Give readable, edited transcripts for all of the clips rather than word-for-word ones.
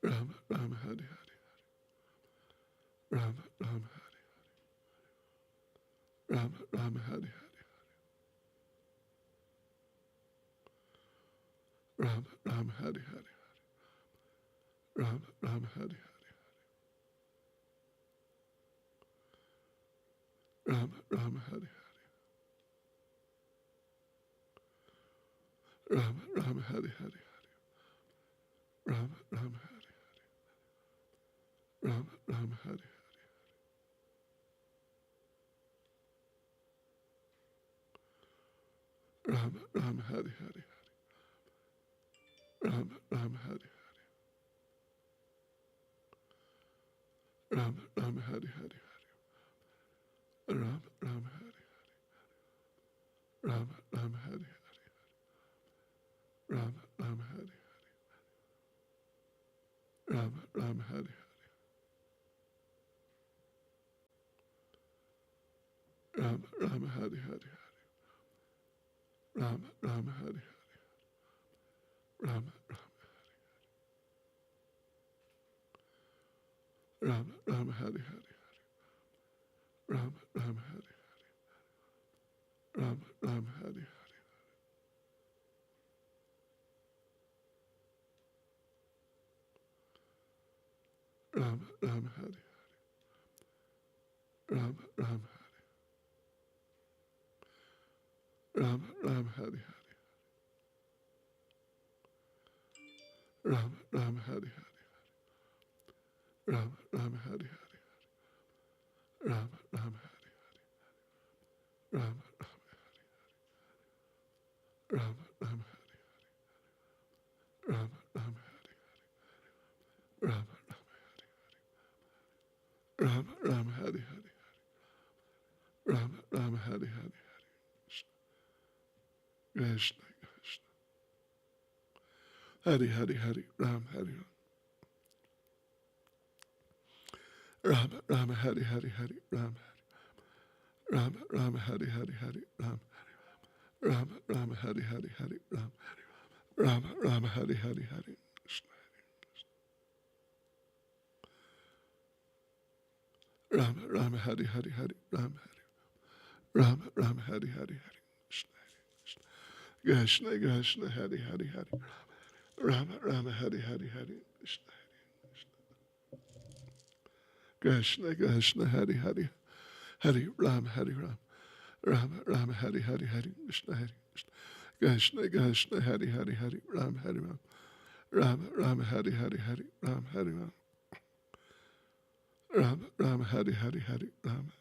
Rama Rama Hari Hari, Rama Rama Hari, Rama Rama Hari Hari, Rama Rama Hari Hari, Rama Rama Hari Hari, Rama Rama Hari Hari, Rama Rama Hari Hari, Rama Rama Hari Hari, Rama Rama Hari Hari, Rama Rama Hari Hari, Rama Rama Hari Hari, Rama Rama Hari Hari, Rama Rama Hari Hari, Rama Rama Hari Hari, Rama Rama Hari Hari, Rama Rama Hari Hari, Rama Rama Hari Hari, Rama Rama Hari Hari, Rama Rama Rama Hari Hari, Rama Rama Hari Hari, Rama Rama Hari Hari, Rama Rama Hari Hari, Rama Rama Hari, Rama Rama Hari Hari, Rama Rama Hari Hari, Rama Rama Hari Hari, Rama Rama Hari Hari, Rama Rama Rama Hari Hari, Rama Rama Hari Hari, Rama Rama Rama Hari Hari, Rama Rama Hari Hari, Krishna Krishna, Hari Hari Hari, Ram Hari Rama Rama Hari Hari Hari, Ram Hari Rama Rama Hari Hari Hari, Ram Rama Rama Hari Hari Hari, Ram Rama Rama Hari Hari Hari, Krishna Rama Rama Hari Hari Hari, Ram Hari Rama Rama Hari Hari Hari, Krishna Krishna, Hari Hari Hari, Rama Rama Hari Hari Hari, Krishna Krishna, Hari Hari Hari, Ram Hari Ram, Rama Rama Hari Hari Hari, Krishna Hari Krishna Krishna, Hari Hari Hari, Ram Hari Ram, Rama Rama Hari Hari Hari, Ram Hari Ram, Rama Rama Hari Hari Hari, Rama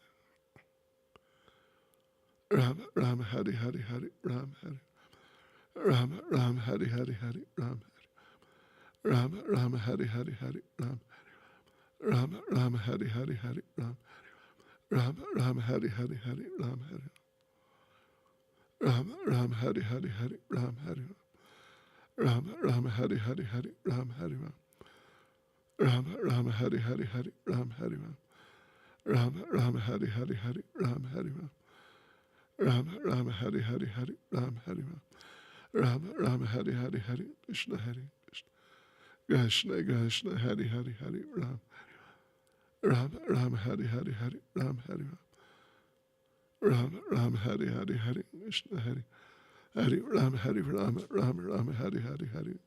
Rama Hari Hari Hari, Ram Hari Rama Rama Hari Hari Hari, Ram Hari Rama Rama Hari Hari Hari, Ram Rama Rama Hari Hari Hari, Ram Rama Rama Hari Hari Hari, Ram Hari Rama Rama Hari Hari Hari, Ram Hari Rama Rama Hari Hari Hari, Ram Hari Rama Rama Hari Hari Hari, Ram Hari Rama Rama Hari Hari Hari, Ram Hari Rama Rama Hari Hari Hari, Ram Hari Rama Rama Hari Hari Hari, Krishna Hari Krishna Krishna, Hari Hari Hari, Ram Rama Rama Hari Hari Hari, Ram Hari Rama Rama Hari Hari Hari, Krishna Hari Hari Rama Hari Rama Rama Rama Hari Hari Hari,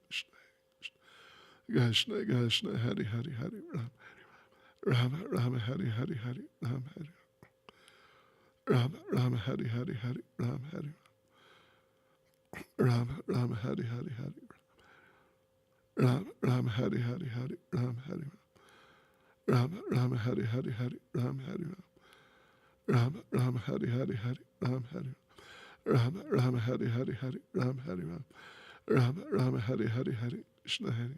Krishna Krishna, Hari Hari Hari, Rama Rama Hari Hari Hari, Ram Hari Rama Rama Hari Hari Hari, Ram Hari Rama Rama Hari Hari Hari, Rama Rama Hari Hari Hari, Ram Hari Rama Rama Hari Hari Hari, Ram Hari Rama Rama Hari Hari Hari, Ram Hari Rama Rama Hari Hari Hari, Ram Hari Rama Rama Hari Hari Hari, Krishna Hari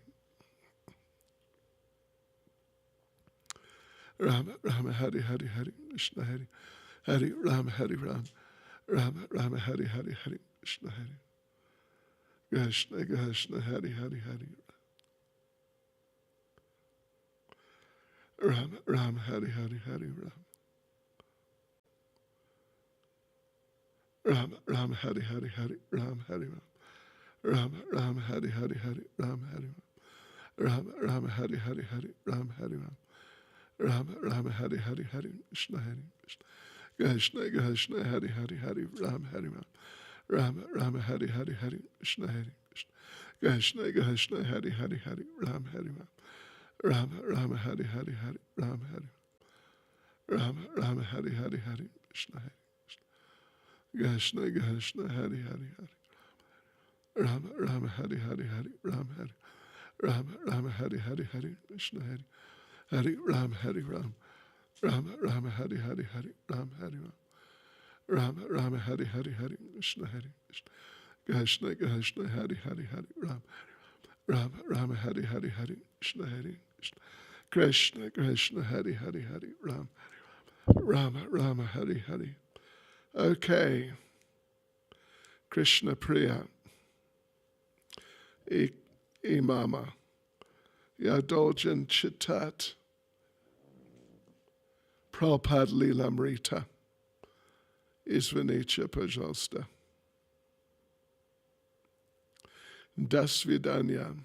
Rama Rama Hari Hari Hari, Krishna Hari Hari Rama Hari Rama Rama Rama Hari Hari Hari, Krishna Hari Krishna Krishna, Hari Hari Hari, Rama Rama Hari Hari Hari, Rama Rama Hari Hari Hari, Ram Hari Rama Rama Hari Hari Hari, Ram Hari Ram Ram Hari Hari Hari Ram Hari Ram Ram Ram Hari Hari Hari Krishna Hari Krishna Krishna Hari Hari Hari Ram Hari Ram Ram Ram Hari Hari Hari Krishna Hari Krishna Krishna Hari Hari Hari Ram Hari Ram Ram Ram Hari Hari Hari Ram Hari Ram Ram Hari Hari Hari Krishna Hari Krishna Krishna Hari Hari Hari Ram Ram Hari Hari Hari Ram Hari Ram Ram Hari Hari Hari Krishna Hari Hari Ram Hari Ram Ram Ram Hari Hari Hari Ram Hari Ram Ram Ram Hari Hari Hari Krishna Hari Krishna Krishna Hari Hari Hari Ram Ram Ram Hari Hari Hari Krishna Hari Krishna Krishna Hari Hari Hari Ram Rama Rama Hari Hari. Okay, Krishna Priya, Imama, Yadoljan Chitat, Prabhupada-lilamrita, Извините, пожалуйста. До свидания.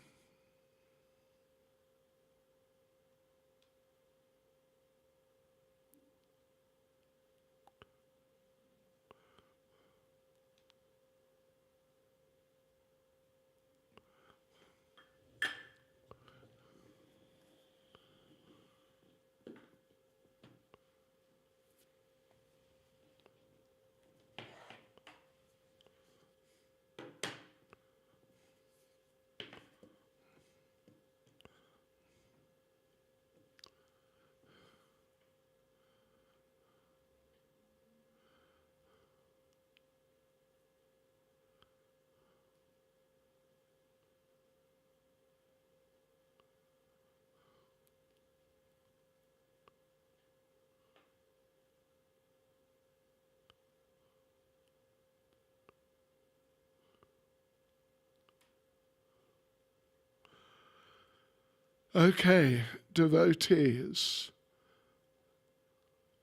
Okay, devotees,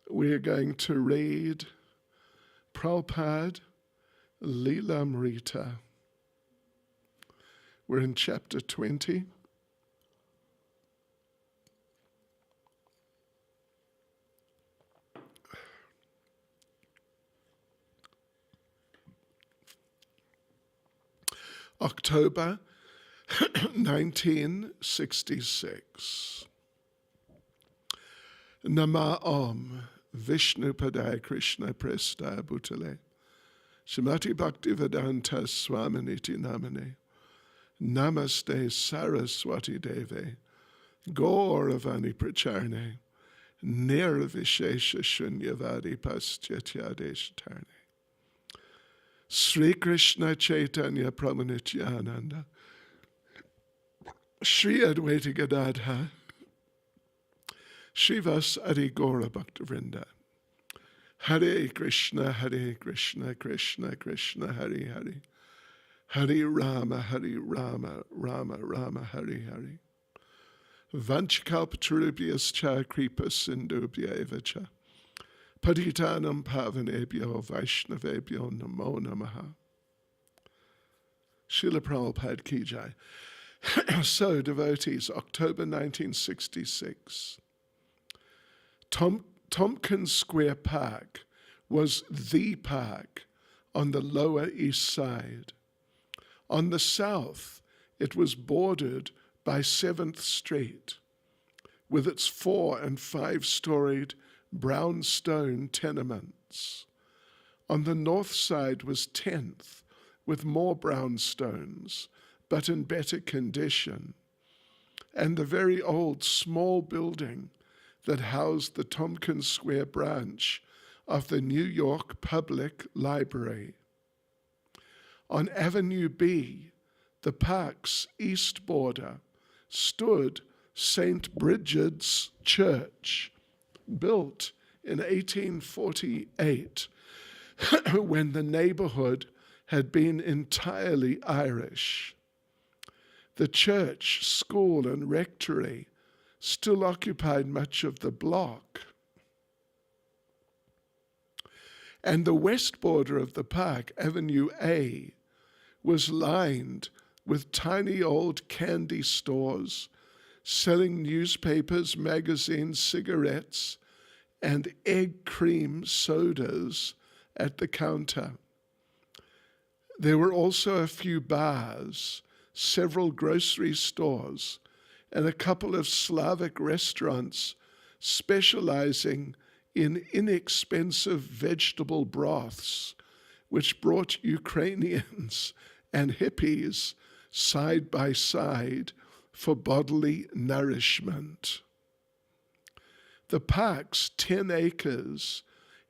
we are going to read Prabhupada-lilamrita. We're in chapter 20. October 1966. Nama Om Vishnu Padaya Krishna Presta Bhutale Shrimati Bhaktivedanta Swaminiti Namane Namaste Saraswati Deve Gauravani Pracharne Nirvishesha Shunyavadi Paschatyadesh Sri Krishna Chaitanya Pramanityananda Shri Advaita Gadadha Shivas Adi Gaura Bhaktivinoda Hare Krishna Krishna Krishna Hare Hare Hare Rama Rama Rama Hare Hare Vanchakalpatarubhyascha Kripa Sindhubhya eva cha Patitanam Pavanebhyo Vaishnavebhyo Namo Namaha. Srila Prabhupada Ki Jai. So, devotees, October 1966. Tompkins Square Park was the park on the Lower East Side. On the south, it was bordered by 7th Street, with its 4- and 5-storied brownstone tenements. On the north side was 10th, with more brownstones, but in better condition, and the very old small building that housed the Tompkins Square branch of the New York Public Library. On Avenue B, the park's east border, stood St. Bridget's Church, built in 1848, when the neighborhood had been entirely Irish. The church, school, and rectory still occupied much of the block. And the west border of the park, Avenue A, was lined with tiny old candy stores selling newspapers, magazines, cigarettes, and egg cream sodas at the counter. There were also a few bars, several grocery stores, and a couple of Slavic restaurants specializing in inexpensive vegetable broths, which brought Ukrainians and hippies side by side for bodily nourishment. The park's 10 acres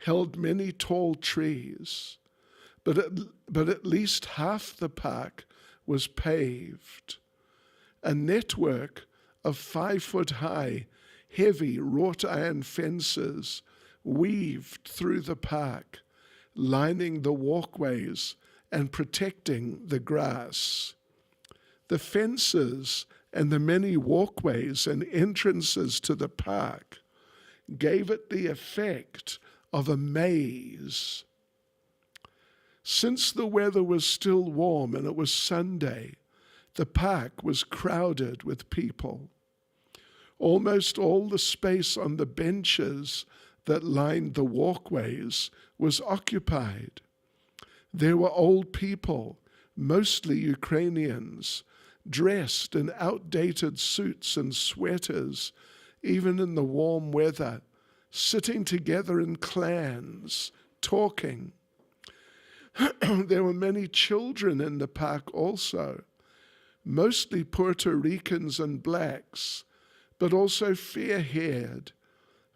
held many tall trees, but at least half the park was paved. A network of 5-foot-high, heavy wrought iron fences weaved through the park, lining the walkways and protecting the grass. The fences and the many walkways and entrances to the park gave it the effect of a maze. Since the weather was still warm and it was Sunday, the park was crowded with people. Almost all the space on the benches that lined the walkways was occupied. There were old people, mostly Ukrainians, dressed in outdated suits and sweaters, even in the warm weather, sitting together in clans, talking. There were many children in the park also, mostly Puerto Ricans and blacks, but also fair-haired,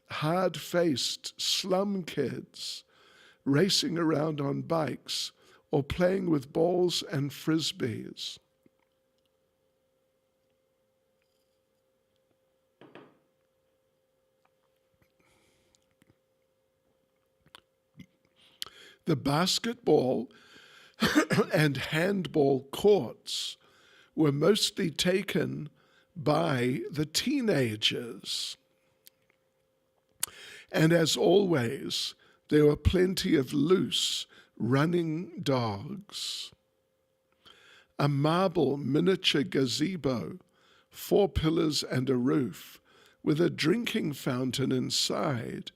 hard-faced slum kids racing around on bikes or playing with balls and frisbees. The basketball and handball courts were mostly taken by the teenagers. And as always, there were plenty of loose, running dogs. A marble miniature gazebo, 4 pillars and a roof, with a drinking fountain inside,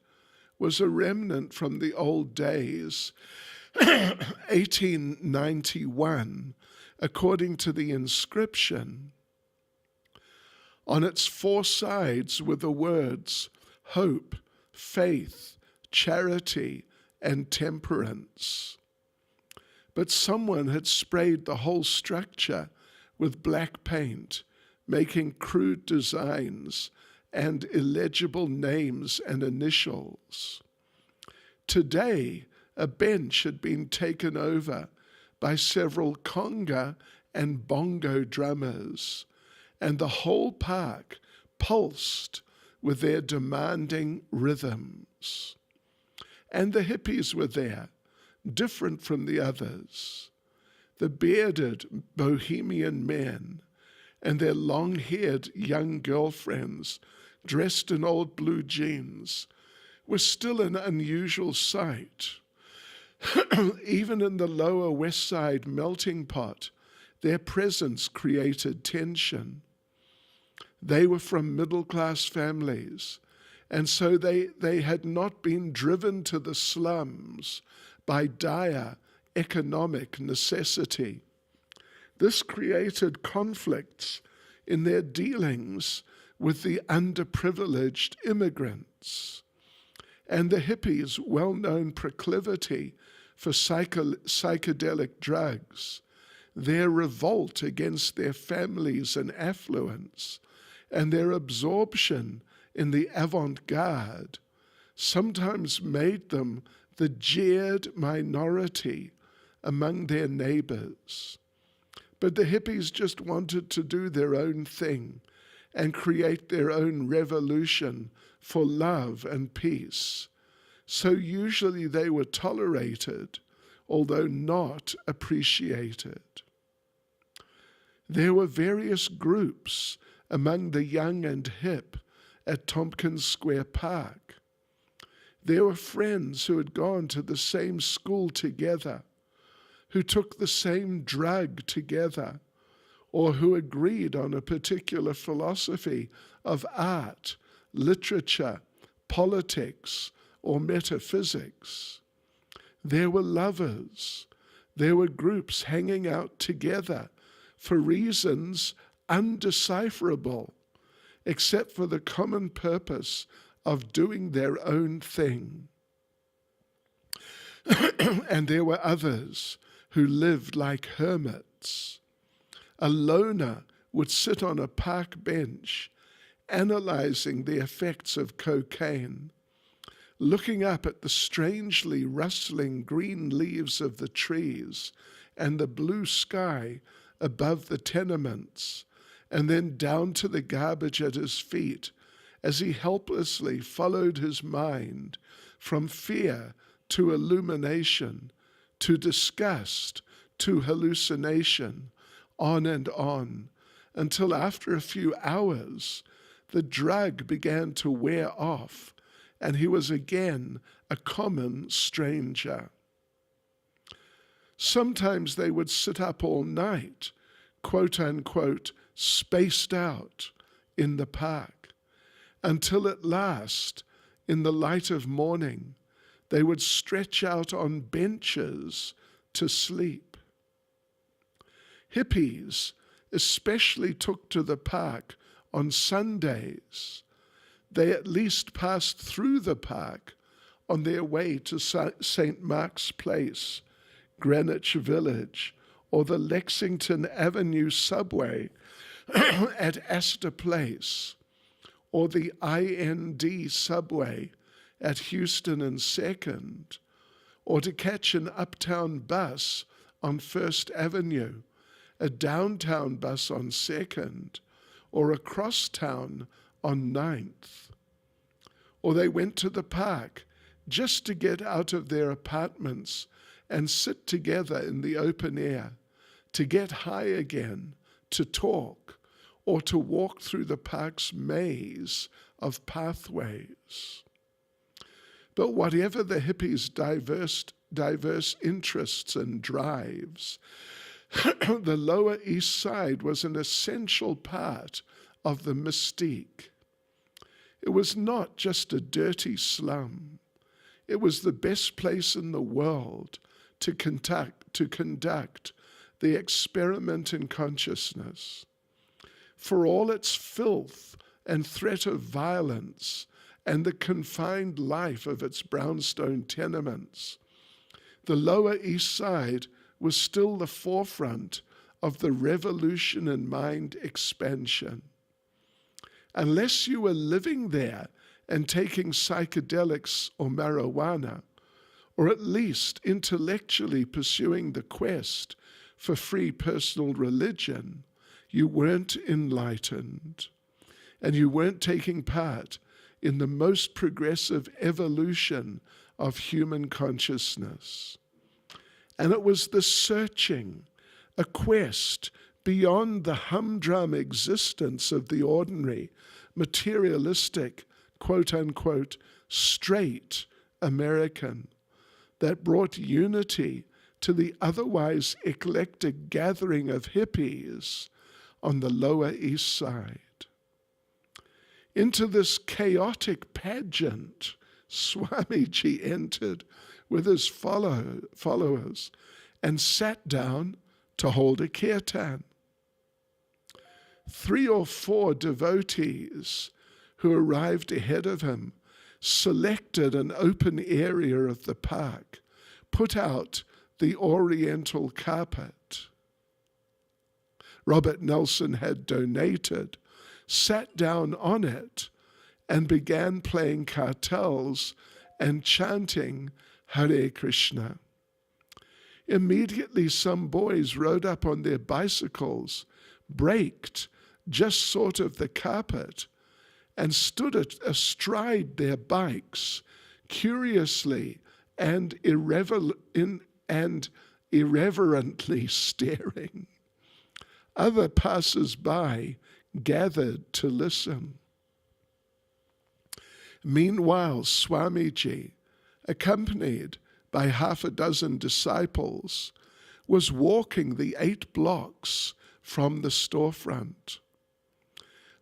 was a remnant from the old days, 1891, according to the inscription. On its 4 sides were the words hope, faith, charity, and temperance. But someone had sprayed the whole structure with black paint, making crude designs and illegible names and initials. Today, a bench had been taken over by several conga and bongo drummers, and the whole park pulsed with their demanding rhythms. And the hippies were there, different from the others. The bearded bohemian men and their long-haired young girlfriends dressed in old blue jeans were still an unusual sight. Even in the lower West Side melting pot, their presence created tension. They were from middle-class families, and so they had not been driven to the slums by dire economic necessity. This created conflicts in their dealings with the underprivileged immigrants. And the hippies' well-known proclivity for psychedelic drugs, their revolt against their families and affluence, and their absorption in the avant-garde sometimes made them the jeered minority among their neighbors. But the hippies just wanted to do their own thing and create their own revolution for love and peace. So usually they were tolerated, although not appreciated. There were various groups among the young and hip at Tompkins Square Park. There were friends who had gone to the same school together, who took the same drug together, or who agreed on a particular philosophy of art, literature, politics, or metaphysics. There were lovers. There were groups hanging out together for reasons undecipherable, except for the common purpose of doing their own thing. And there were others who lived like hermits. A loner would sit on a park bench, analyzing the effects of cocaine, looking up at the strangely rustling green leaves of the trees and the blue sky above the tenements, and then down to the garbage at his feet as he helplessly followed his mind from fear to illumination, to disgust, to hallucination, on and on, until after a few hours, the drug began to wear off, and he was again a common stranger. Sometimes they would sit up all night, quote unquote, spaced out in the park, until at last, in the light of morning, they would stretch out on benches to sleep. Hippies especially took to the park on Sundays. They at least passed through the park on their way to St. Mark's Place, Greenwich Village, or the Lexington Avenue subway at Astor Place, or the IND subway at Houston and 2nd, or to catch an uptown bus on First Avenue, a downtown bus on 2nd, or a crosstown on 9th. Or they went to the park just to get out of their apartments and sit together in the open air, to get high again, to talk, or to walk through the park's maze of pathways. But whatever the hippies' diverse interests and drives, the Lower East Side was an essential part of the mystique. It was not just a dirty slum. It was the best place in the world to conduct the experiment in consciousness. For all its filth and threat of violence and the confined life of its brownstone tenements, the Lower East Side was still the forefront of the revolution in mind expansion. Unless you were living there and taking psychedelics or marijuana, or at least intellectually pursuing the quest for free personal religion, you weren't enlightened, and you weren't taking part in the most progressive evolution of human consciousness. And it was the searching, a quest beyond the humdrum existence of the ordinary, materialistic, quote-unquote, straight American, that brought unity to the otherwise eclectic gathering of hippies on the Lower East Side. Into this chaotic pageant, Swamiji entered with his followers and sat down to hold a kirtan. 3 or 4 devotees who arrived ahead of him selected an open area of the park, put out the oriental carpet Robert Nelson had donated, sat down on it, and began playing cartels and chanting Hare Krishna. Immediately some boys rode up on their bicycles, braked just sort of the carpet, and stood astride their bikes, curiously and irreverently staring. Other passers-by gathered to listen. Meanwhile, Swamiji, accompanied by 6 disciples, was walking the 8 blocks from the storefront.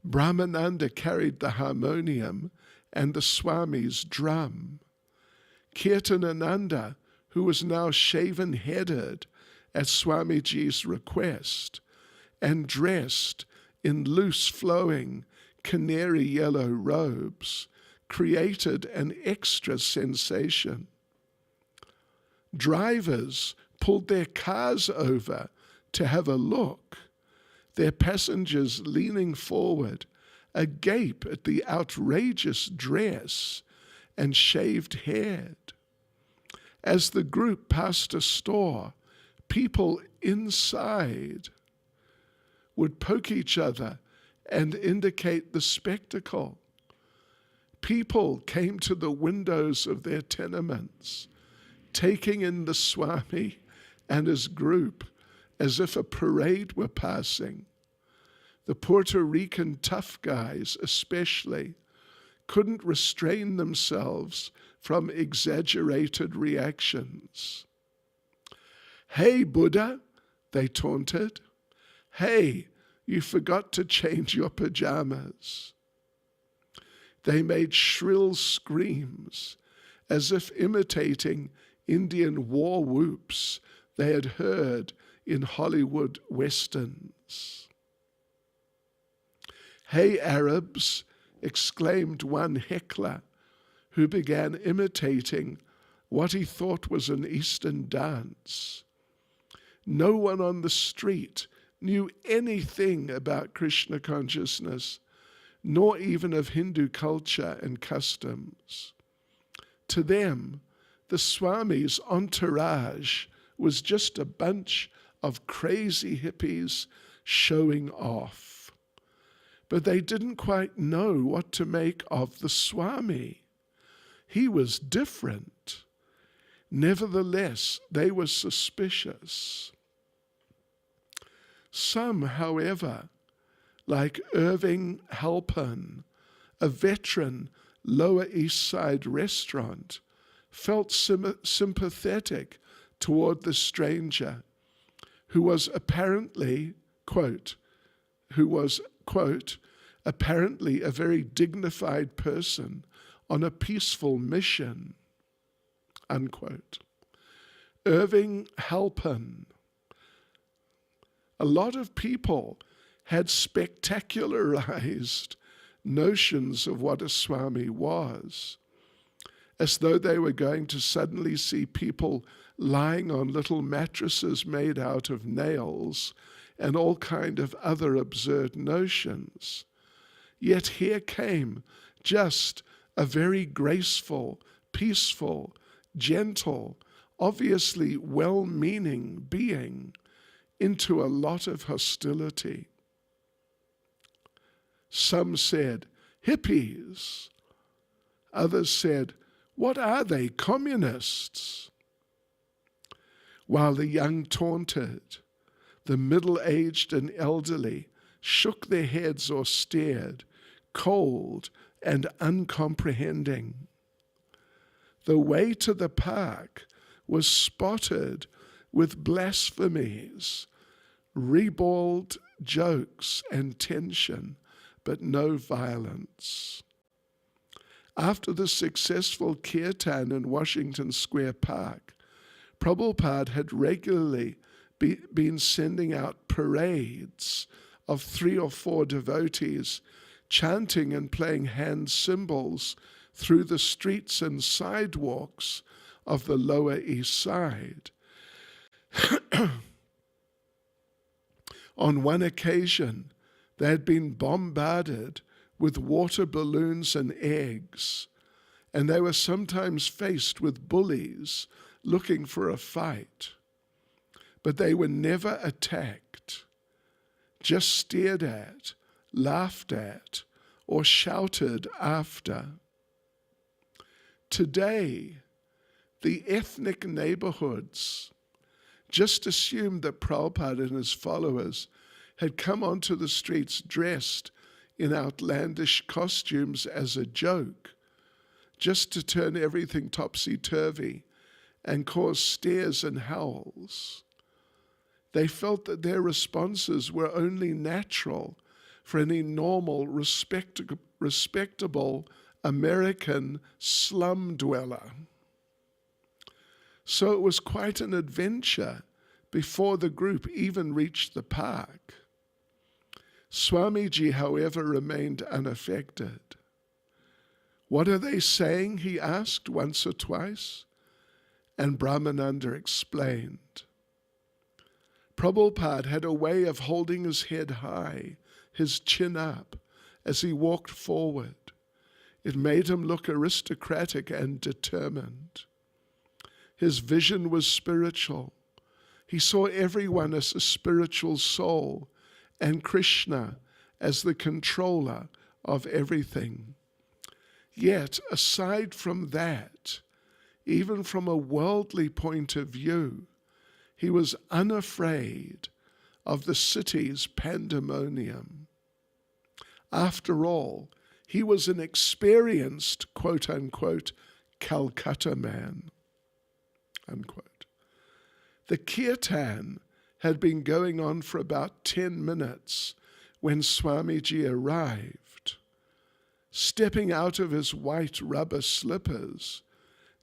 Brahmananda carried the harmonium and the Swami's drum. Kirtanananda, who was now shaven-headed at Swamiji's request and dressed in loose-flowing canary yellow robes, created an extra sensation. Drivers pulled their cars over to have a look, their passengers leaning forward, agape at the outrageous dress and shaved head. As the group passed a store, people inside would poke each other and indicate the spectacle. People came to the windows of their tenements, taking in the Swami and his group as if a parade were passing. The Puerto Rican tough guys especially couldn't restrain themselves from exaggerated reactions. "Hey, Buddha," they taunted. "Hey, you forgot to change your pajamas." They made shrill screams as if imitating Indian war whoops they had heard in Hollywood westerns. "Hey, Arabs," exclaimed one heckler who began imitating what he thought was an Eastern dance. No one on the street knew anything about Krishna consciousness, nor even of Hindu culture and customs. To them, the Swami's entourage was just a bunch of crazy hippies showing off. But they didn't quite know what to make of the Swami. He was different. Nevertheless, they were suspicious. Some, however, like Irving Halpern, a veteran Lower East Side restaurant, felt sympathetic toward the stranger, who was apparently, quote, apparently a very dignified person on a peaceful mission, unquote. Irving Halpern. A lot of people had spectacularized notions of what a Swami was, as though they were going to suddenly see people lying on little mattresses made out of nails and all kind of other absurd notions. Yet here came just a very graceful, peaceful, gentle, obviously well-meaning being into a lot of hostility. Some said, "Hippies." Others said, "What are they, communists?" While the young taunted, the middle-aged and elderly shook their heads or stared, cold and uncomprehending. The way to the park was spotted with blasphemies, ribald jokes and tension, but no violence. After the successful kirtan in Washington Square Park, Prabhupada had regularly been sending out parades of 3 or 4 devotees chanting and playing hand cymbals through the streets and sidewalks of the Lower East Side. On one occasion, they had been bombarded with water balloons and eggs, and they were sometimes faced with bullies looking for a fight. But they were never attacked, just stared at, laughed at, or shouted after. Today, the ethnic neighborhoods just assumed that Prabhupada and his followers had come onto the streets dressed in outlandish costumes as a joke, just to turn everything topsy-turvy and cause stares and howls. They felt that their responses were only natural for any normal, respectable American slum dweller. So it was quite an adventure before the group even reached the park. Swamiji, however, remained unaffected. "What are they saying?" he asked once or twice, and Brahmananda explained. Prabhupada had a way of holding his head high, his chin up, as he walked forward. It made him look aristocratic and determined. His vision was spiritual. He saw everyone as a spiritual soul and Krishna as the controller of everything. Yet, aside from that, even from a worldly point of view, he was unafraid of the city's pandemonium. After all, he was an experienced, quote-unquote, Calcutta man, unquote. The kirtan had been going on for about 10 minutes when Swamiji arrived. Stepping out of his white rubber slippers,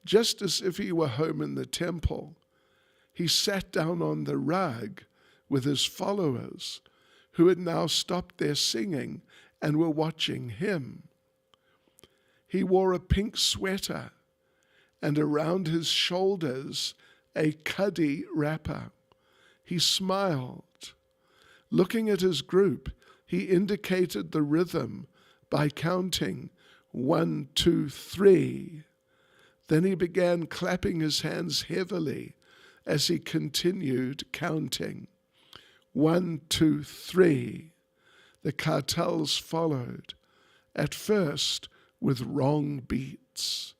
just as if he were home in the temple, he sat down on the rug with his followers, who had now stopped their singing and were watching him. He wore a pink sweater and around his shoulders a khadi wrapper. He smiled. Looking at his group, he indicated the rhythm by counting 1, 2, 3. Then he began clapping his hands heavily as he continued counting. 1, 2, 3. The kartals followed, at first with wrong beats,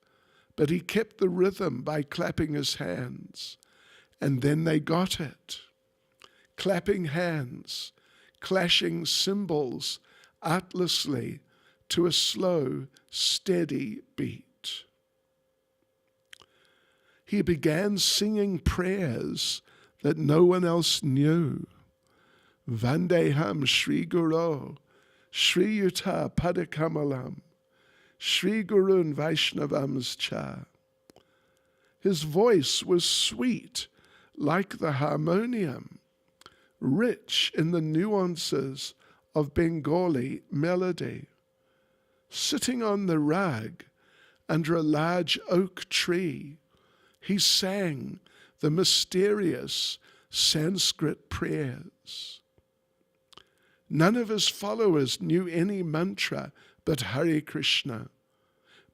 but he kept the rhythm by clapping his hands, and then they got it. Clapping hands, clashing cymbals artlessly to a slow, steady beat. He began singing prayers that no one else knew. Vandeham Shri Guru, Shri Yuta Padakamalam, Shri Gurun Vaishnavams Cha. His voice was sweet like the harmonium, rich in the nuances of Bengali melody. Sitting on the rug under a large oak tree, he sang the mysterious Sanskrit prayers. None of his followers knew any mantra but Hare Krishna,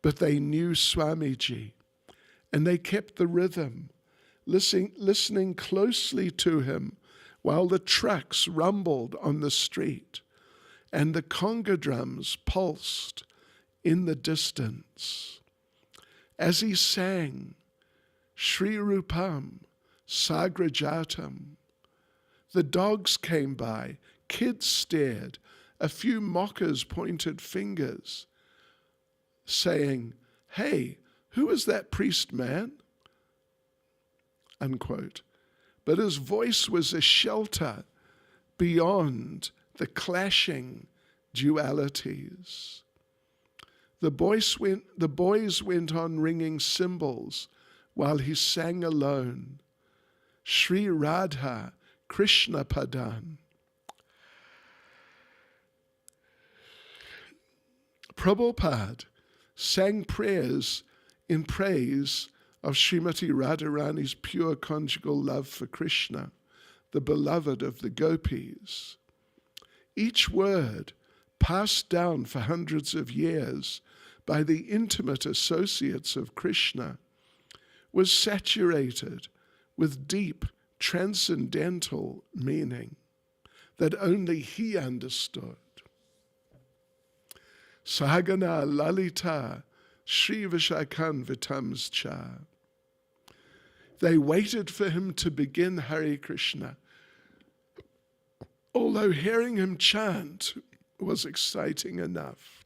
but they knew Swamiji, and they kept the rhythm, listening closely to him while the trucks rumbled on the street and the conga drums pulsed in the distance. As he sang, Shri Rupam, Sagrajatam, the dogs came by, kids stared, a few mockers pointed fingers, saying, "Hey, who is that priest man?" Unquote. But his voice was a shelter beyond the clashing dualities. The boys went on ringing cymbals while he sang alone, Sri Radha Krishna Padan. Prabhupada sang prayers in praise of Srimati Radharani's pure conjugal love for Krishna, the beloved of the gopis. Each word, passed down for hundreds of years by the intimate associates of Krishna, was saturated with deep transcendental meaning that only he understood. Sahagana Lalita Sri Vishakan Vitams Cha. They waited for him to begin Hare Krishna, although hearing him chant was exciting enough.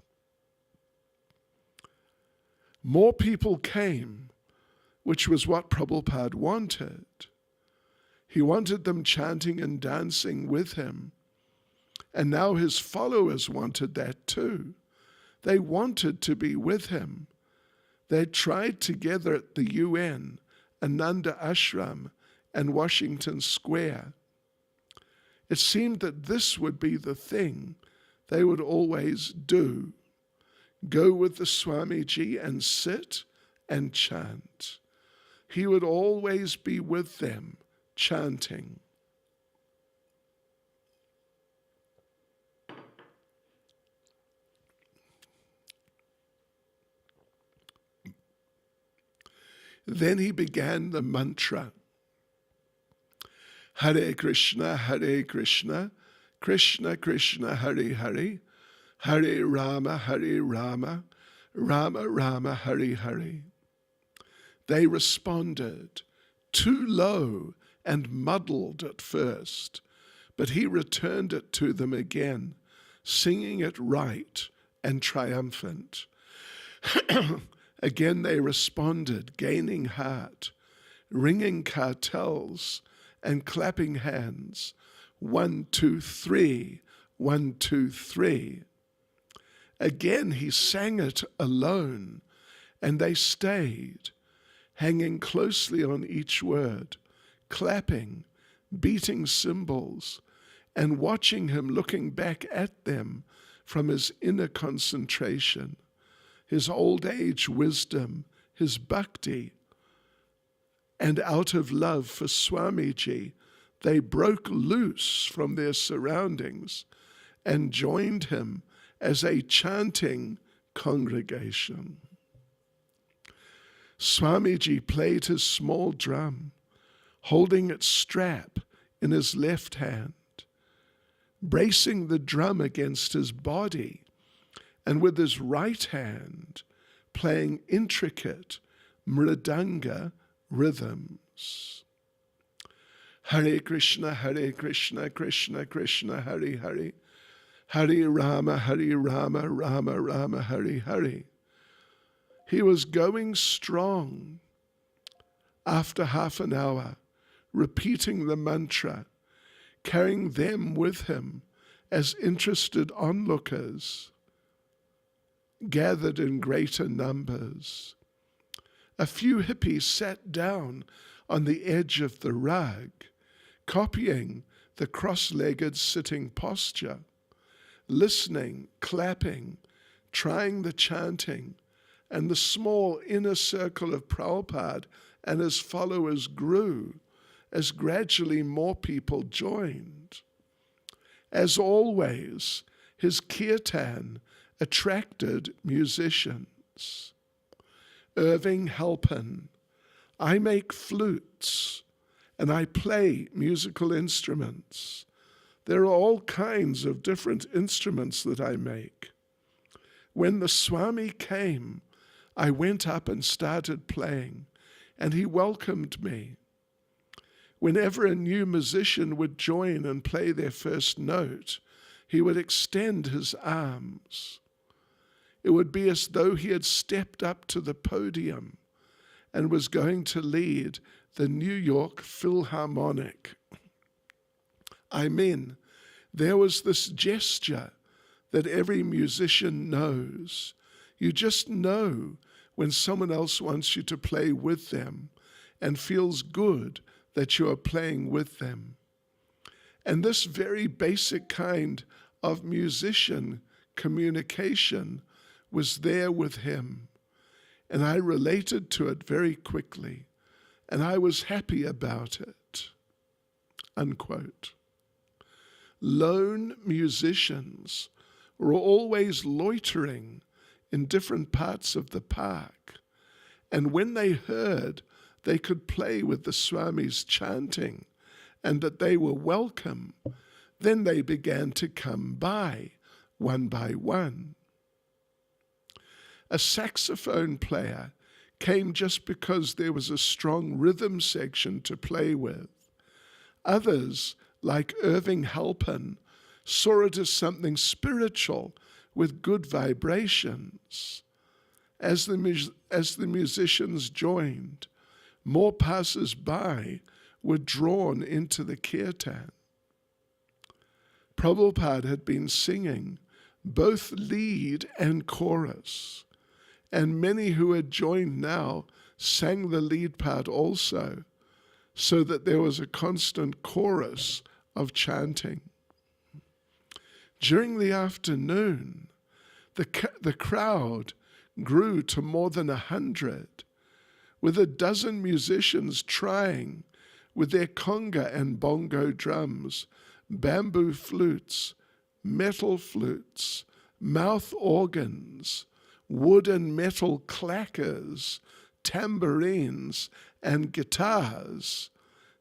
More people came, which was what Prabhupada wanted. He wanted them chanting and dancing with him. And now his followers wanted that too. They wanted to be with him. They tried together at the UN, Ananda Ashram, and Washington Square. It seemed that this would be the thing they would always do. Go with the Swamiji and sit and chant. He would always be with them, chanting. Then he began the mantra. Hare Krishna, Krishna Krishna, Hare Hare, Hare Rama, Rama Rama, Hare Hare. They responded, too low and muddled at first, but he returned it to them again, singing it right and triumphant. Again they responded, gaining heart, ringing cartels and clapping hands. 1, 2, 3, 1, 2, 3. Again he sang it alone, and they stayed, hanging closely on each word, clapping, beating cymbals, and watching him looking back at them from his inner concentration, his old age wisdom, his bhakti. And out of love for Swamiji, they broke loose from their surroundings and joined him as a chanting congregation. Swamiji played his small drum, holding its strap in his left hand, bracing the drum against his body, and with his right hand playing intricate mridanga rhythms. Hare Krishna, Krishna Krishna, Hare Hare, Hare Rama, Rama Rama, Hare Hare. He was going strong. After half an hour, repeating the mantra, carrying them with him as interested onlookers, gathered in greater numbers. A few hippies sat down on the edge of the rug, copying the cross-legged sitting posture, listening, clapping, trying the chanting, and the small inner circle of Prabhupada and his followers grew as gradually more people joined. As always, his kirtan attracted musicians. Irving Halpin, I make flutes and I play musical instruments. There are all kinds of different instruments that I make. When the Swami came, I went up and started playing, and he welcomed me. Whenever a new musician would join and play their first note, he would extend his arms. It would be as though he had stepped up to the podium and was going to lead the New York Philharmonic. I mean, there was this gesture that every musician knows. You just know when someone else wants you to play with them and feels good that you are playing with them. And this very basic kind of musician communication was there with him. And I related to it very quickly, and I was happy about it. Unquote. Lone musicians were always loitering in different parts of the park, and when they heard they could play with the Swamis chanting and that they were welcome, then they began to come by one. A saxophone player came just because there was a strong rhythm section to play with. Others, like Irving Halpin, saw it as something spiritual with good vibrations. As the musicians joined, more passers-by were drawn into the kirtan. Prabhupada had been singing both lead and chorus, and many who had joined now sang the lead part also, so that there was a constant chorus of chanting. During the afternoon, the crowd grew to more than 100, with a dozen musicians trying with their conga and bongo drums, bamboo flutes, metal flutes, mouth organs, wood and metal clackers, tambourines, and guitars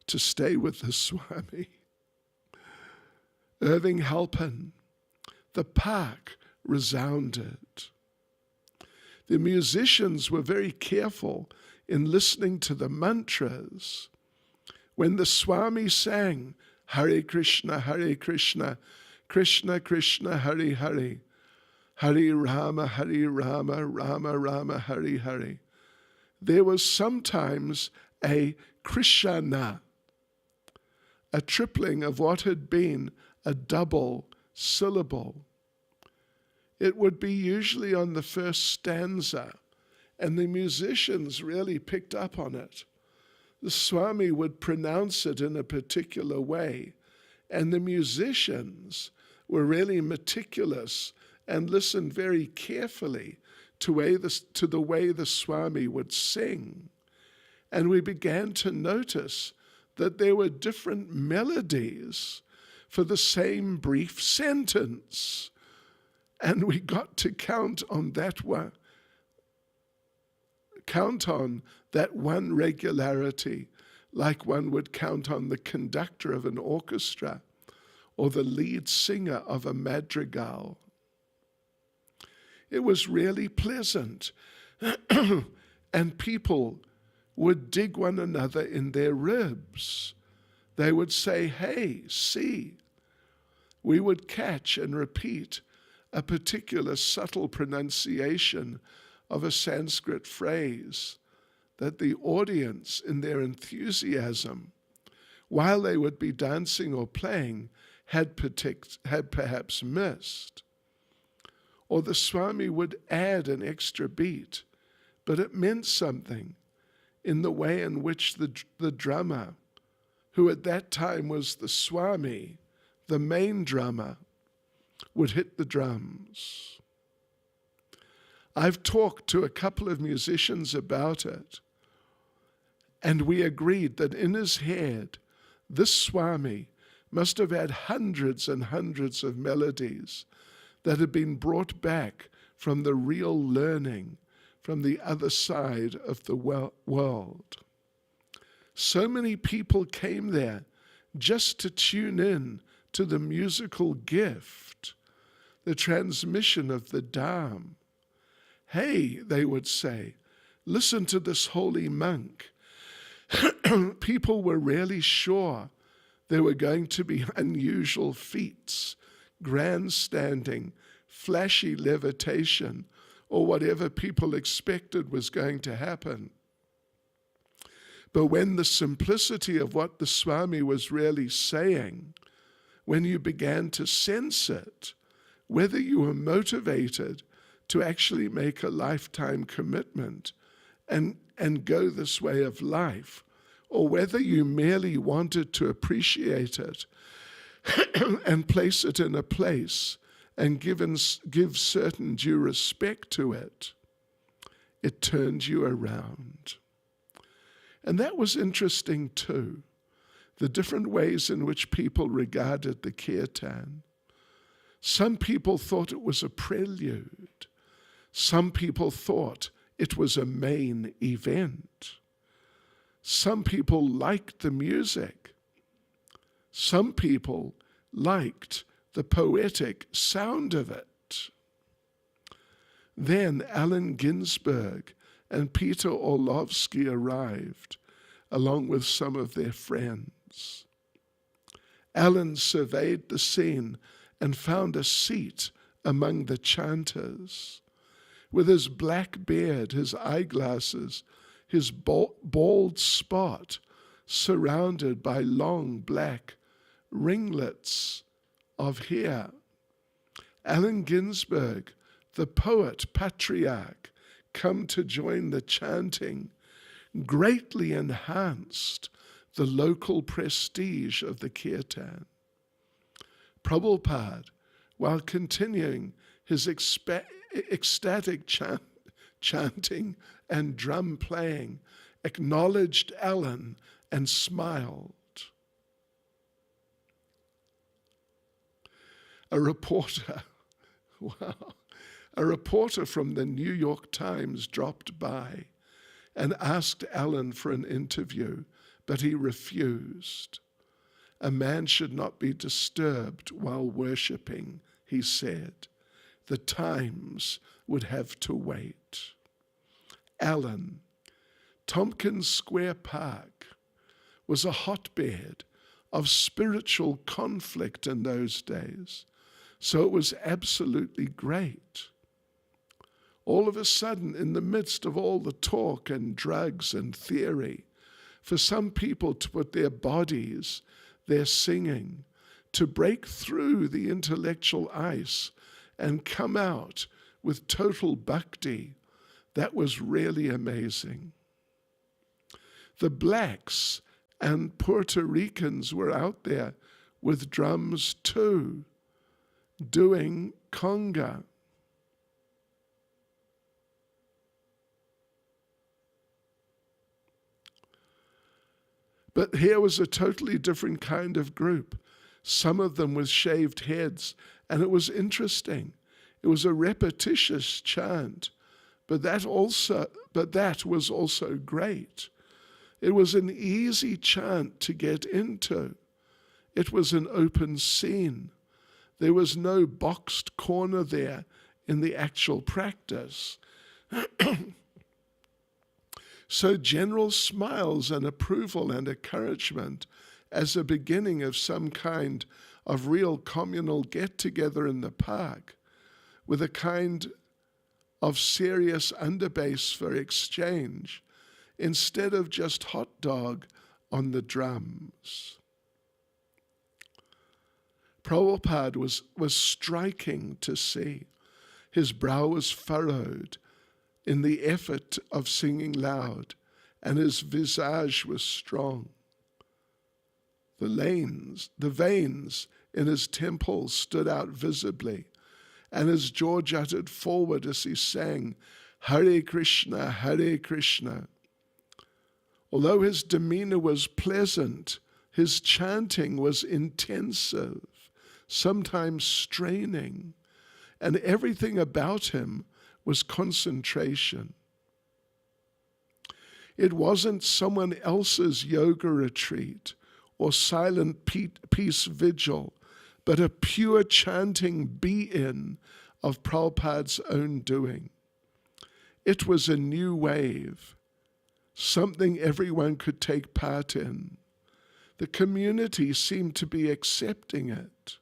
to stay with the Swami. Irving Halpin, the park resounded. The musicians were very careful in listening to the mantras. When the Swami sang, Hare Krishna, Krishna Krishna, Hare Hare, Hare Rama, Rama Rama, Hare Hare, there was sometimes a Krishna, a tripling of what had been a double syllable. It would be usually on the first stanza, and the musicians really picked up on it. The Swami would pronounce it in a particular way, and the musicians were really meticulous and listened very carefully to the way the Swami would sing. And we began to notice that there were different melodies for the same brief sentence. And we got to count on that one regularity, like one would count on the conductor of an orchestra or the lead singer of a madrigal. It was really pleasant, and people would dig one another in their ribs. They would say, hey, see. We would catch and repeat a particular subtle pronunciation of a Sanskrit phrase that the audience, in their enthusiasm, while they would be dancing or playing, had perhaps missed. Or the Swami would add an extra beat, but it meant something in the way in which the drummer, who at that time was the Swami, the main drummer, would hit the drums. I've talked to a couple of musicians about it, and we agreed that in his head, this Swami must have had hundreds and hundreds of melodies that had been brought back from the real learning from the other side of the world. So many people came there just to tune in to the musical gift, the transmission of the Dham. Hey, they would say, listen to this holy monk. People were really sure there were going to be unusual feats, grandstanding, flashy levitation, or whatever people expected was going to happen. But when the simplicity of what the Swami was really saying, when you began to sense it, whether you were motivated to actually make a lifetime commitment and go this way of life, or whether you merely wanted to appreciate it and place it in a place and give certain due respect to it, it turned you around. And that was interesting too, the different ways in which people regarded the kirtan. Some people thought it was a prelude. Some people thought it was a main event. Some people liked the music. Some people liked the poetic sound of it. Then Allen Ginsberg and Peter Orlovsky arrived, along with some of their friends. Allen surveyed the scene and found a seat among the chanters. With his black beard, his eyeglasses, his bald spot, surrounded by long black ringlets of hair. Allen Ginsberg, the poet patriarch, come to join the chanting, greatly enhanced the local prestige of the kirtan. Prabhupada, while continuing his ecstatic chanting and drum playing, acknowledged Allen and smiled. A reporter from the New York Times dropped by and asked Allen for an interview, but he refused. A man should not be disturbed while worshipping, he said. The Times would have to wait. Allen, Tompkins Square Park was a hotbed of spiritual conflict in those days, so it was absolutely great. All of a sudden, in the midst of all the talk and drugs and theory, for some people to put their bodies, their singing, to break through the intellectual ice and come out with total bhakti, that was really amazing. The blacks and Puerto Ricans were out there with drums too, doing conga. But here was a totally different kind of group. Some of them with shaved heads, and it was interesting. It was a repetitious chant, but that was also great. It was an easy chant to get into. It was an open scene. There was no boxed corner there in the actual practice. So general smiles and approval and encouragement as a beginning of some kind of real communal get-together in the park with a kind of serious underbase for exchange instead of just hot dog on the drums. Prabhupada was striking to see. His brow was furrowed in the effort of singing loud, and his visage was strong. The veins in his temples stood out visibly, and his jaw jutted forward as he sang, Hare Krishna, Hare Krishna. Although his demeanor was pleasant, his chanting was intensive, sometimes straining, and everything about him was concentration. It wasn't someone else's yoga retreat or silent peace vigil, but a pure chanting be-in of Prabhupada's own doing. It was a new wave, something everyone could take part in. The community seemed to be accepting it.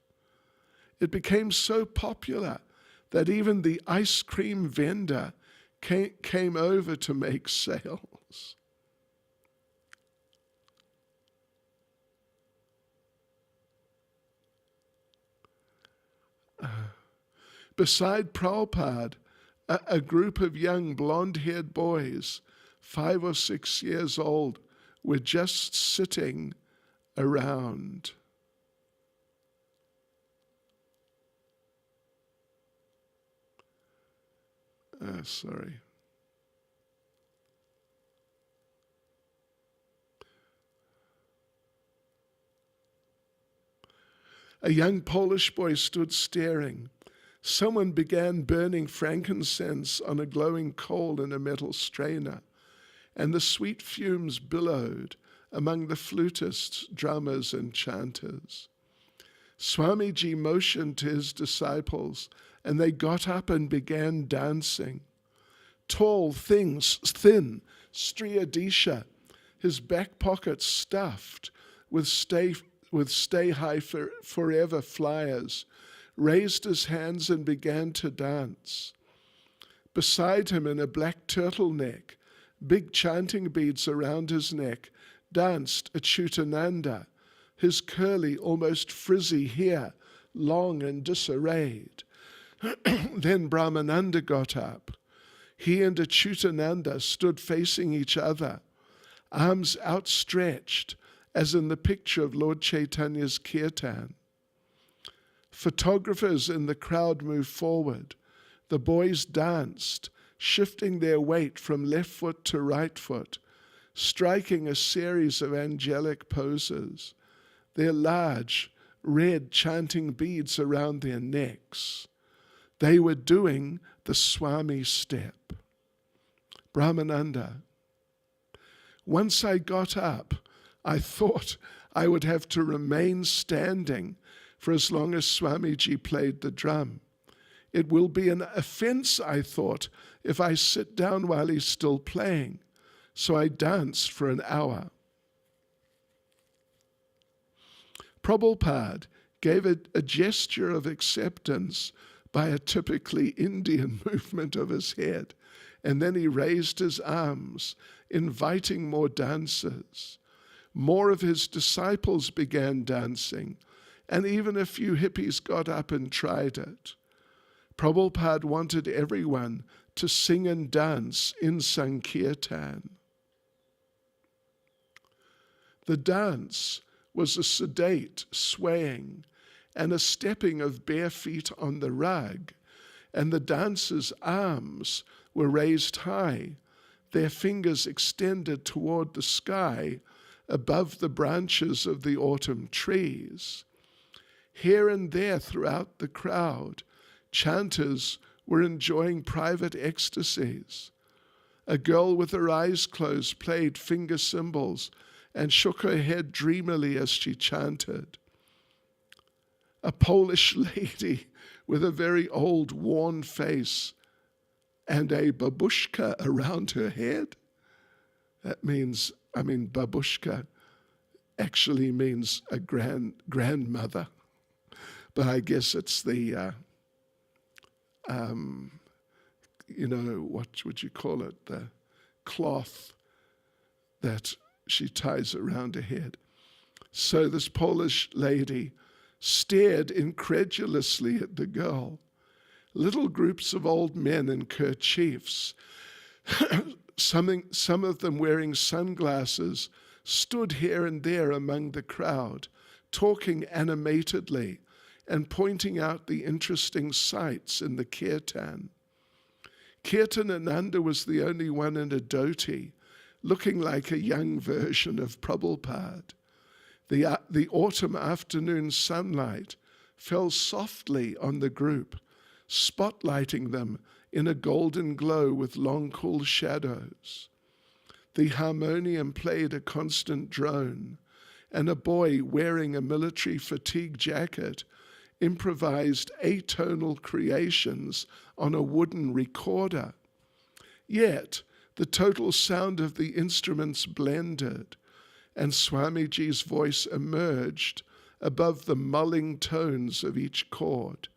It became so popular that even the ice cream vendor came over to make sales. Beside Prabhupada, a group of young blonde-haired boys, 5 or 6 years old, were just sitting around. Sorry. A young Polish boy stood staring. Someone began burning frankincense on a glowing coal in a metal strainer, and the sweet fumes billowed among the flutists, drummers, and chanters. Swamiji motioned to his disciples, and they got up and began dancing. Tall, thin, Sri Adisha, his back pockets stuffed with Stay High Forever flyers, raised his hands and began to dance. Beside him, in a black turtleneck, big chanting beads around his neck, danced Achyutananda, his curly, almost frizzy hair long and disarrayed. Then Brahmananda got up. He and Achyutananda stood facing each other, arms outstretched, as in the picture of Lord Chaitanya's kirtan. Photographers in the crowd moved forward. The boys danced, shifting their weight from left foot to right foot, striking a series of angelic poses, their large, red chanting beads around their necks. They were doing the Swami step. Brahmananda: once I got up, I thought I would have to remain standing for as long as Swamiji played the drum. It will be an offense, I thought, if I sit down while he's still playing. So I danced for an hour. Prabhupada gave a gesture of acceptance by a typically Indian movement of his head, and then he raised his arms, inviting more dancers. More of his disciples began dancing, and even a few hippies got up and tried it. Prabhupada wanted everyone to sing and dance in Sankirtan. The dance was a sedate swaying and a stepping of bare feet on the rug, and the dancers' arms were raised high, their fingers extended toward the sky above the branches of the autumn trees. Here and there throughout the crowd, chanters were enjoying private ecstasies. A girl with her eyes closed played finger cymbals and shook her head dreamily as she chanted. A Polish lady with a very old, worn face and a babushka around her head. That means, babushka actually means a grandmother. But I guess it's the, what would you call it? The cloth that she ties around her head. So this Polish lady stared incredulously at the girl. Little groups of old men in kerchiefs, some of them wearing sunglasses, stood here and there among the crowd, talking animatedly and pointing out the interesting sights in the kirtan. Kirtanananda was the only one in a dhoti, looking like a young version of Prabhupada. The autumn afternoon sunlight fell softly on the group, spotlighting them in a golden glow with long, cool shadows. The harmonium played a constant drone, and a boy wearing a military fatigue jacket improvised atonal creations on a wooden recorder. Yet, the total sound of the instruments blended, and Swamiji's voice emerged above the mulling tones of each chord.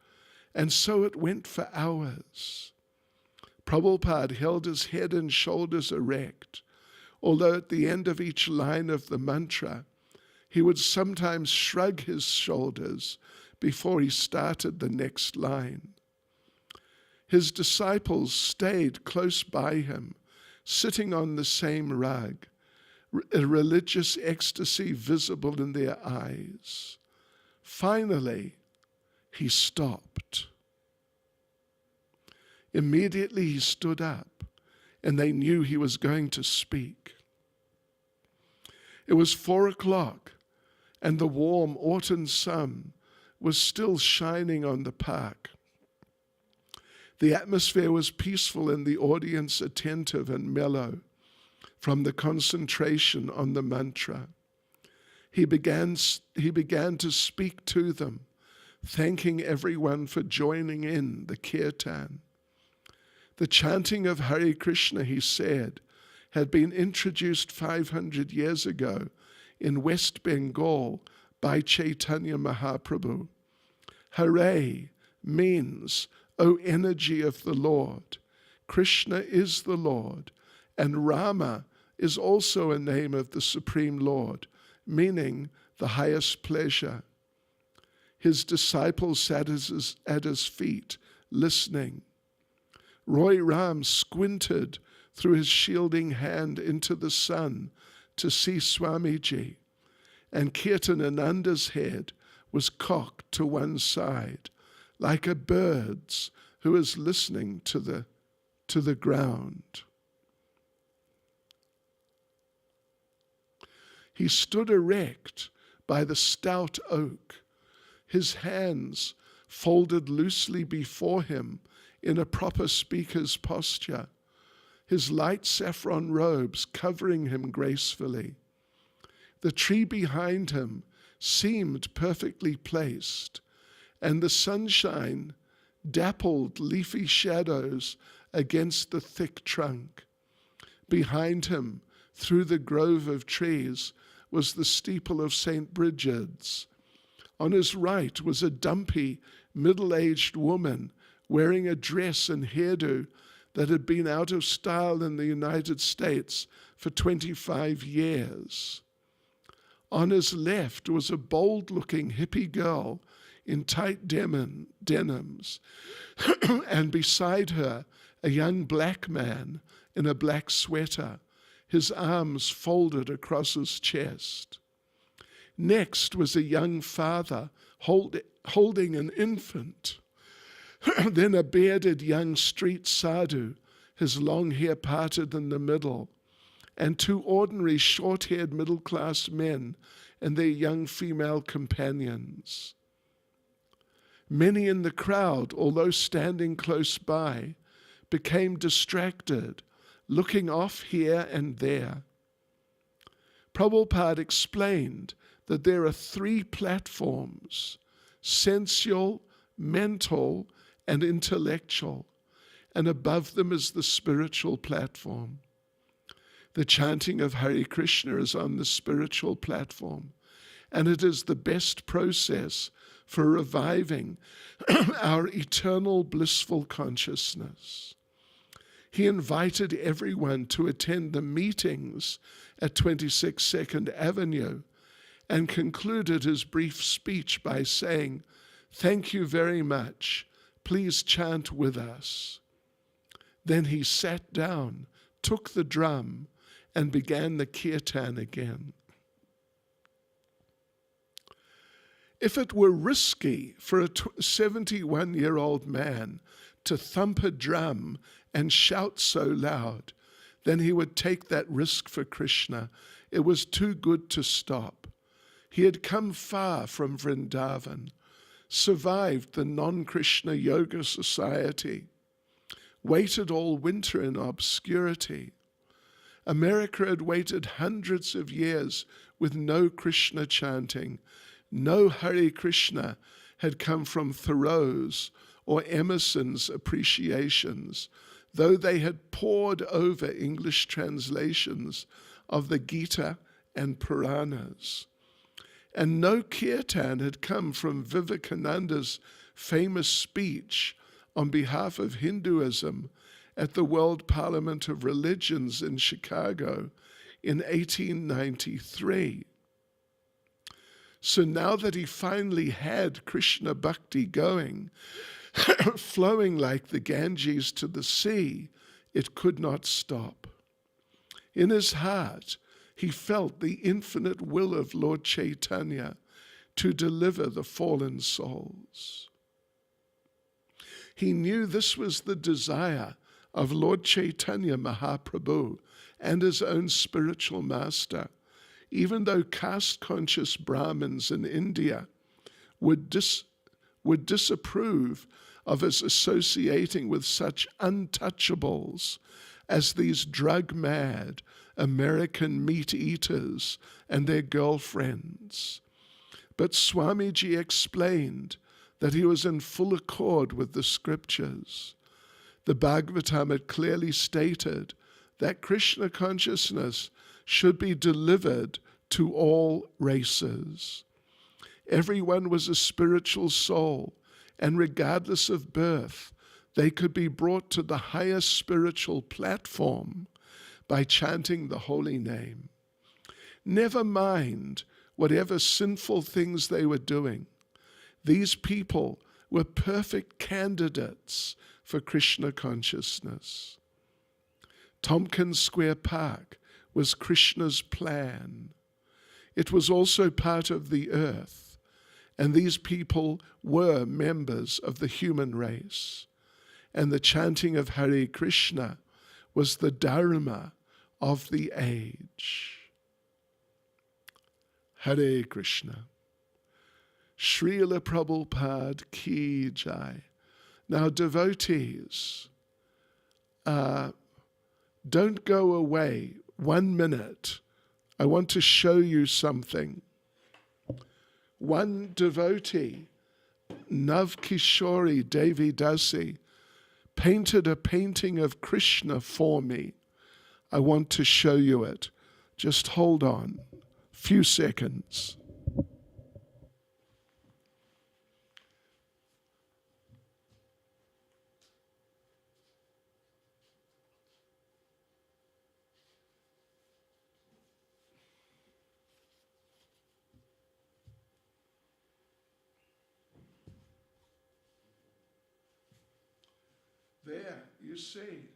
And so it went for hours. Prabhupada held his head and shoulders erect, although at the end of each line of the mantra, he would sometimes shrug his shoulders before he started the next line. His disciples stayed close by him, sitting on the same rug, a religious ecstasy visible in their eyes. Finally, he stopped. Immediately he stood up, and they knew he was going to speak. It was 4:00, and the warm autumn sun was still shining on the park. The atmosphere was peaceful and the audience attentive and mellow from the concentration on the mantra. He began to speak to them, thanking everyone for joining in the kirtan. The chanting of Hare Krishna, he said, had been introduced 500 years ago in West Bengal by Chaitanya Mahaprabhu. Hare means, O energy of the Lord. Krishna is the Lord, and Rama is also a name of the Supreme Lord, meaning the highest pleasure. His disciples sat at his feet, listening. Roy Ram squinted through his shielding hand into the sun to see Swamiji, and Kirtanananda's head was cocked to one side, like a bird's who is listening to the ground. He stood erect by the stout oak, his hands folded loosely before him in a proper speaker's posture, his light saffron robes covering him gracefully. The tree behind him seemed perfectly placed, and the sunshine dappled leafy shadows against the thick trunk. Behind him, through the grove of trees, was the steeple of St. Bridget's. On his right was a dumpy, middle-aged woman wearing a dress and hairdo that had been out of style in the United States for 25 years. On his left was a bold-looking hippie girl in tight denims, and beside her a young black man in a black sweater, his arms folded across his chest. Next was a young father holding an infant, then a bearded young street sadhu, his long hair parted in the middle, and two ordinary short-haired middle-class men and their young female companions. Many in the crowd, although standing close by, became distracted, looking off here and there. Prabhupada explained that there are three platforms: sensual, mental, and intellectual, and above them is the spiritual platform. The chanting of Hare Krishna is on the spiritual platform, and it is the best process for reviving our eternal blissful consciousness. He invited everyone to attend the meetings at 26 Second Avenue and concluded his brief speech by saying, "Thank you very much. Please chant with us." Then he sat down, took the drum, and began the kirtan again. If it were risky for a 71-year-old man to thump a drum and shout so loud, then he would take that risk for Krishna. It was too good to stop. He had come far from Vrindavan, survived the non-Krishna yoga society, waited all winter in obscurity. America had waited hundreds of years with no Krishna chanting. No Hare Krishna had come from Thoreau's or Emerson's appreciations, though they had pored over English translations of the Gita and Puranas. And no kirtan had come from Vivekananda's famous speech on behalf of Hinduism at the World Parliament of Religions in Chicago in 1893. So now that he finally had Krishna Bhakti going, flowing like the Ganges to the sea, it could not stop. In his heart, he felt the infinite will of Lord Chaitanya to deliver the fallen souls. He knew this was the desire of Lord Chaitanya Mahaprabhu and his own spiritual master, even though caste-conscious Brahmins in India would disapprove of his associating with such untouchables as these drug-mad American meat-eaters and their girlfriends. But Swamiji explained that he was in full accord with the scriptures. The Bhagavatam had clearly stated that Krishna consciousness should be delivered to all races. Everyone was a spiritual soul, and regardless of birth, they could be brought to the highest spiritual platform by chanting the holy name. Never mind whatever sinful things they were doing. These people were perfect candidates for Krishna consciousness. Tompkins Square Park was Krishna's plan. It was also part of the earth, and these people were members of the human race. And the chanting of Hare Krishna was the dharma of the age. Hare Krishna. Srila Prabhupada ki jai. Now, devotees, don't go away 1 minute. I want to show you something. One devotee, Navkishori Devi Dasi, painted a painting of Krishna for me. I want to show you it. Just hold on. Few seconds. There, you see.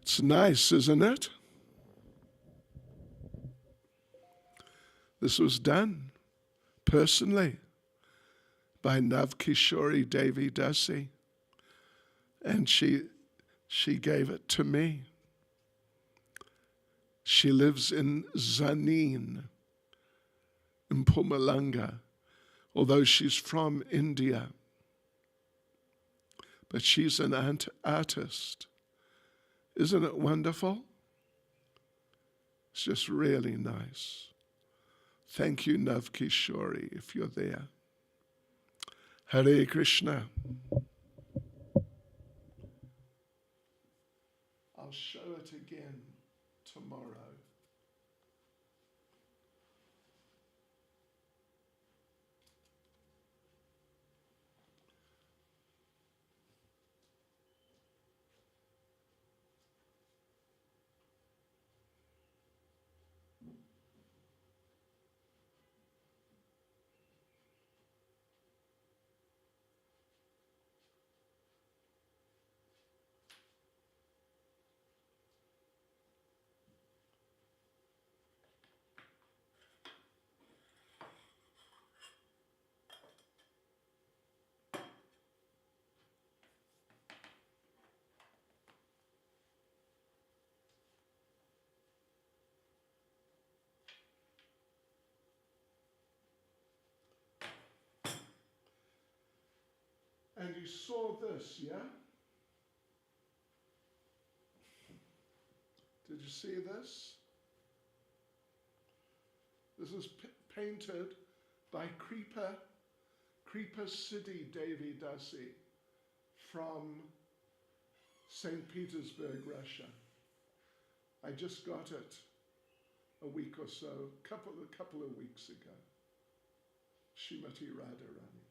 It's nice, isn't it? This was done personally by Navkishori Devi Dasi, and she gave it to me. She lives in Zanin, in Mpumalanga, although she's from India. But she's an artist. Isn't it wonderful? It's just really nice. Thank you, Navkishori, if you're there. Hare Krishna. I'll show it again tomorrow. And you saw this, yeah? Did you see this? This is painted by Kripa Siddhi Devi Dasi from St. Petersburg, Russia. I just got it a week or so, a couple of weeks ago. Srimati Radharani.